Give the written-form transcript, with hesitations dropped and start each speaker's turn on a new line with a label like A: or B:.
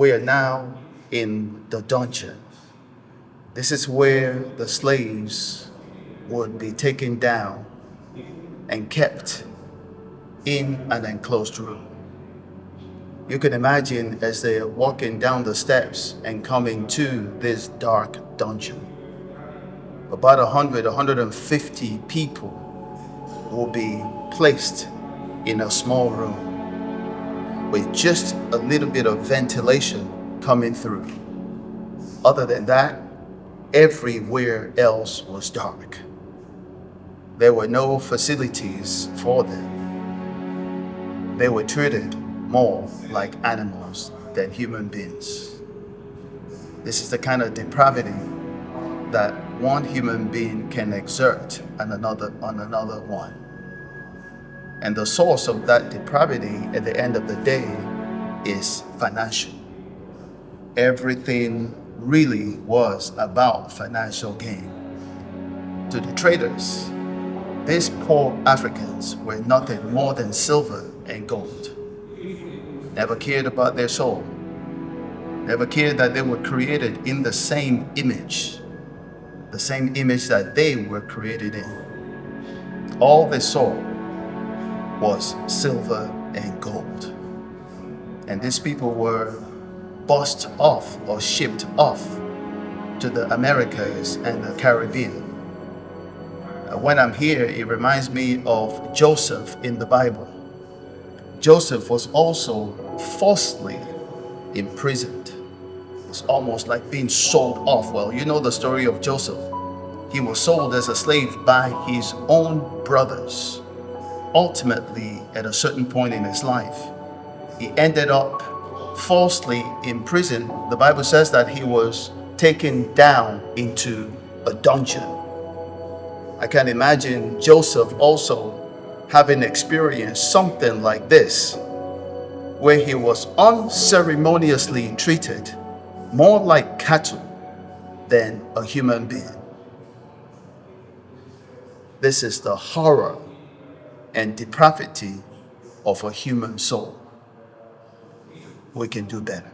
A: We are now in the dungeon. This is where the slaves would be taken down and kept in an enclosed room. You can imagine as they're walking down the steps and coming to this dark dungeon. About 150 people will be placed in a small room with just a little bit of ventilation coming through. Other than that, everywhere else was dark. There were no facilities for them. They were treated more like animals than human beings. This is the kind of depravity that one human being can exert on another one. And the source of that depravity at the end of the day is financial. Everything really was about financial gain. To the traders, these poor Africans were nothing more than silver and gold. Never cared about their soul. Never cared that they were created in the same image that they were created in. All they saw was silver and gold. And these people were bussed off or shipped off to the Americas and the Caribbean. When I'm here, it reminds me of Joseph in the Bible. Joseph was also falsely imprisoned. It's almost like being sold off. Well, you know the story of Joseph. He was sold as a slave by his own brothers. Ultimately, at a certain point in his life, he ended up falsely imprisoned. The Bible says that he was taken down into a dungeon. I can imagine Joseph also having experienced something like this, where he was unceremoniously treated more like cattle than a human being. This is the horror and depravity of a human soul. We can do better.